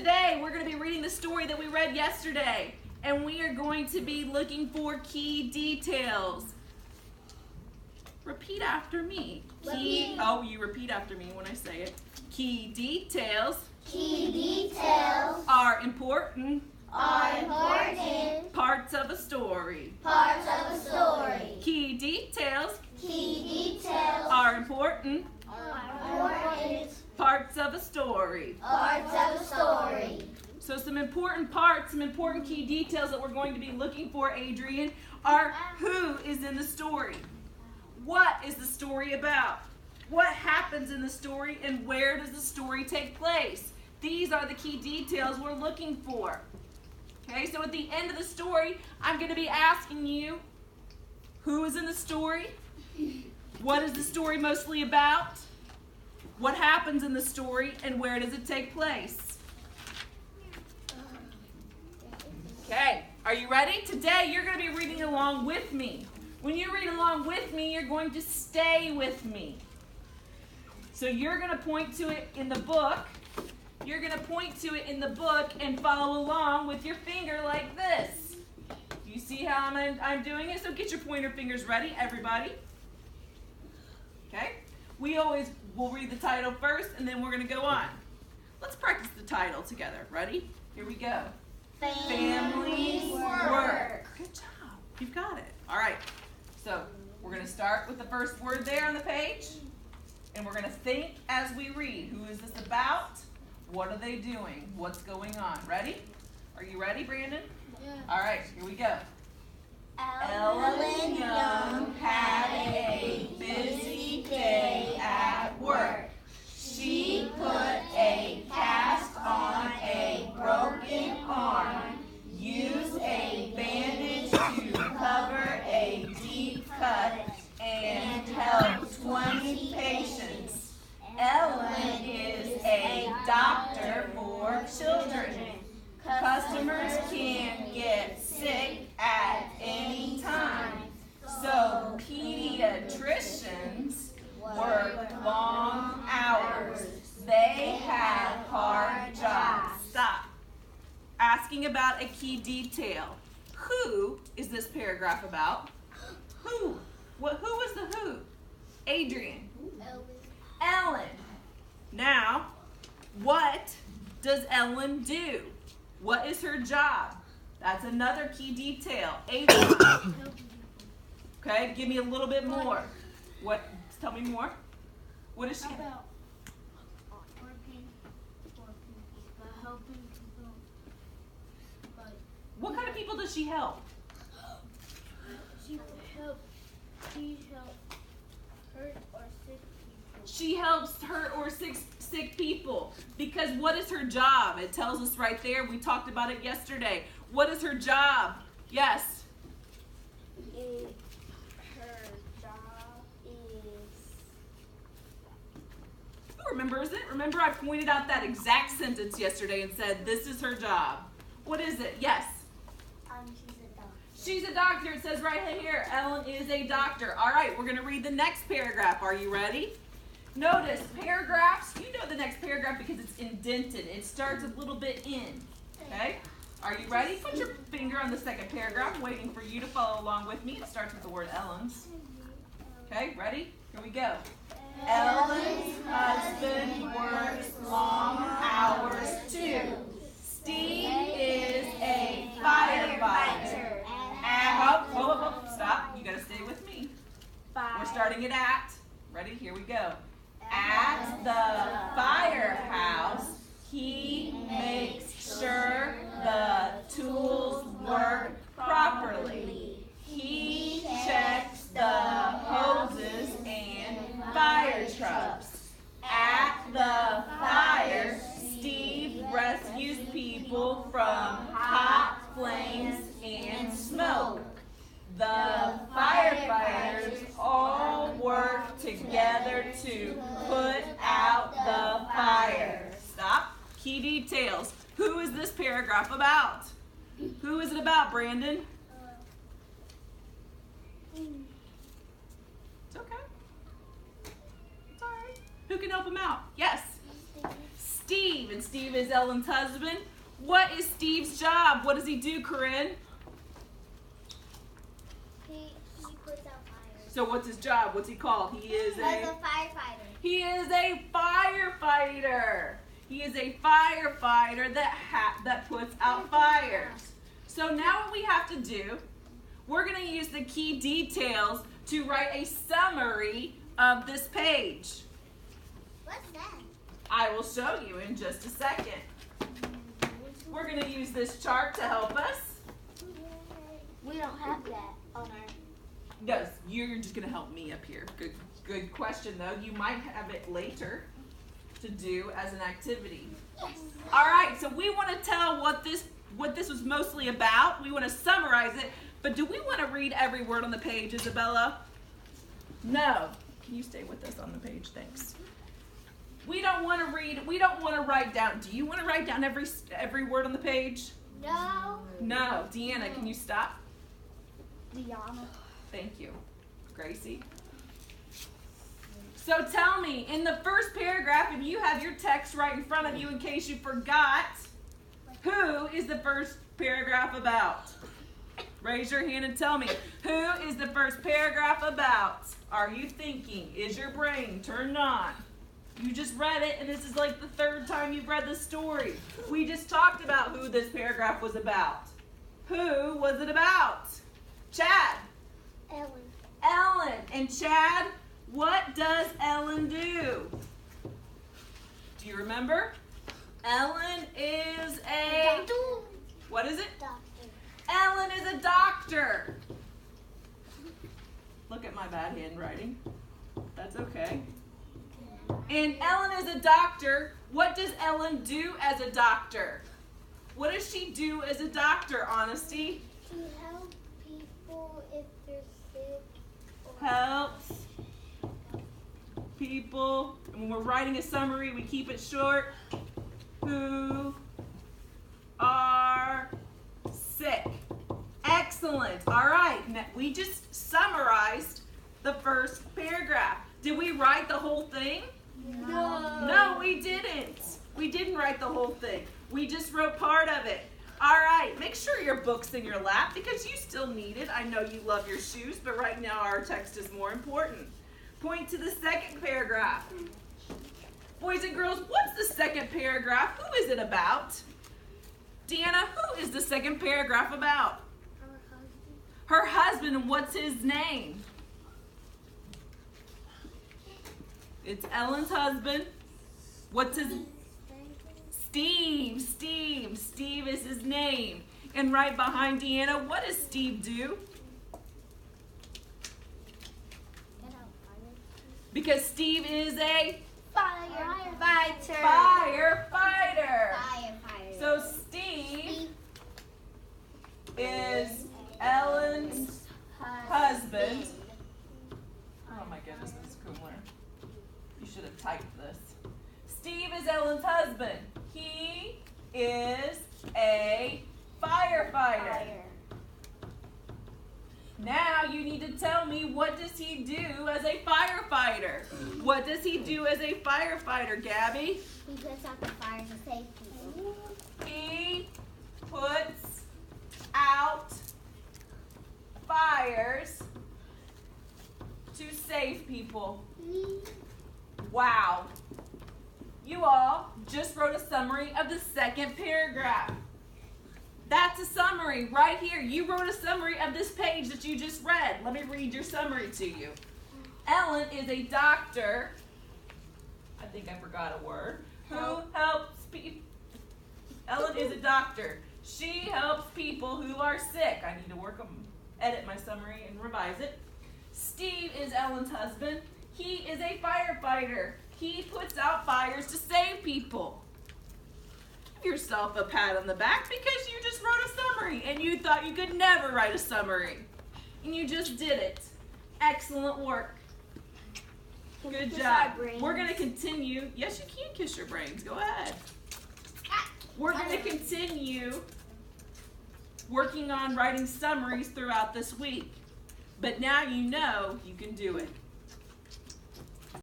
today we're going to be reading the story that we read yesterday, and we are going to be looking for key details. Repeat after me. You repeat after me when I say it. Key details. Key details Are important. Parts of a story. Key details Are important. Parts of a story. So some important parts, some important key details that we're going to be looking for, Adrian, are who is in the story. What is the story about? What happens in the story, and where does the story take place? These are the key details we're looking for. Okay, so at the end of the story, I'm going to be asking you, who is in the story? What is the story mostly about? What happens in the story, and where does it take place? Okay, are you ready? Today, you're going to be reading along with me. When you read along with me, you're going to stay with me. So you're going to point to it in the book. You're going to point to it in the book and follow along with your finger like this. You see how I'm doing it? So get your pointer fingers ready, everybody. Okay? We always will read the title first, and then we're going to go on. Let's practice the title together. Ready? Here we go. Family Work. Good job. You've got it. All right. So we're going to start with the first word there on the page, and we're going to think as we read. Who is this about? What are they doing? What's going on? Ready? Are you ready, Brandon? Yeah. All right, here we go. Ellen Young had a busy day at work. She put a cast on a broken arm, used a bandage to cover a deep cut, and helped 20 patients. Ellen is a doctor for children. Customers can get sick at any time, so pediatricians work long hours. They have hard jobs. Stop. Asking about a key detail. Who is this paragraph about? Who? Who is the who? Adrian. Ellen. Now, what does Ellen do? What is her job? That's another key detail. Adrian. Okay, give me a little bit more. What? Tell me more. What is she? About working for people, helping people. But What kind of people does she help? she helped hurt or sick people. She helps hurt or sick people. Because what is her job? It tells us right there. We talked about it yesterday. What is her job? Yes. Her job is Who remembers it? Remember I pointed out that exact sentence yesterday and said, this is her job. What is it? Yes. she's a doctor. She's a doctor. It says right here, Ellen is a doctor. All right, we're going to read the next paragraph. Are you ready? Notice, paragraphs, you know the next paragraph because it's indented. It starts a little bit in. Okay? Are you ready? Put your finger on the second paragraph. I'm waiting for you to follow along with me. It starts with the word Ellen's. Okay, ready? Here we go. Ellen's husband works long hours too. Steve is a firefighter. Stop. You got to stay with me. We're starting it at. Ready? Here we go. At the firehouse, he makes sure the tools work properly. He checks the hoses and fire trucks. At the fire, Steve rescues people from hot flames and smoke. The firefighters all work together to put out the fire. Stop. Key details. Who is this paragraph about? Who is it about, Brandon? It's okay. It's all right. Who can help him out? Yes. Steve, and Steve is Ellen's husband. What is Steve's job? What does he do, Corinne? He puts out fires. So what's his job? What's he called? He is As a firefighter. He is a firefighter. He is a firefighter that puts out fires. So now what we have to do, we're going to use the key details to write a summary of this page. What's that? I will show you in just a second. We're going to use this chart to help us. We don't have that on our. No, you're just going to help me up here. Good question, though. You might have it later to do as an activity. Yes. All right, so we want to tell what this was mostly about. We want to summarize it, but do we want to read every word on the page, Isabella? No. Can you stay with us on the page? Thanks. We don't want to read. We don't want to write down. Do you want to write down every word on the page? No. No. Deanna, can you stop? Deanna. Thank you. Gracie? So tell me, in the first paragraph, and you have your text right in front of you in case you forgot, who is the first paragraph about? Raise your hand and tell me. Who is the first paragraph about? Are you thinking? Is your brain turned on? You just read it, and this is like the third time you've read the story. We just talked about who this paragraph was about. Who was it about? Chad. Ellen. Ellen. And Chad, what does Ellen do? Do you remember? Ellen is a... What is it? Doctor. Ellen is a doctor. Look at my bad handwriting. That's okay. And Ellen is a doctor. What does Ellen do as a doctor? What does she do as a doctor, Honesty? She helps people if they're sick. Helps people. And when we're writing a summary, we keep it short. Who are sick. Excellent. All right. Now, we just summarized the first paragraph. Did we write the whole thing? No. No, we didn't. We didn't write the whole thing. We just wrote part of it. All right. Make sure your book's in your lap because you still need it. I know you love your shoes, but right now our text is more important. Point to the second paragraph. Boys and girls, what's the second paragraph? Who is it about? Deanna, who is the second paragraph about? Her husband, and what's his name? It's Ellen's husband. What's his? Steve. Steve is his name. And right behind Deanna, what does Steve do? Because Steve is a Firefighter. firefighter. So Steve is Ellen's husband. Oh my goodness, this is cooler. You should have typed this. Steve is Ellen's husband. He is a firefighter. Now you need to tell me, what does he do as a firefighter? What does he do as a firefighter, Gabby? He puts out the fires to save people. He puts out fires to save people. Wow. You all just wrote a summary of the second paragraph. That's a summary right here. You wrote a summary of this page that you just read. Let me read your summary to you. Ellen is a doctor. I think I forgot a word. Who helps people. Ellen is a doctor. She helps people who are sick. I need to edit my summary and revise it. Steve is Ellen's husband. He is a firefighter. He puts out fires to save people. Give yourself a pat on the back because you just wrote a summary and you thought you could never write a summary. And you just did it. Excellent work. Good job. We're going to continue. Yes, you can kiss your brains. Go ahead. We're going to continue working on writing summaries throughout this week. But now you know you can do it.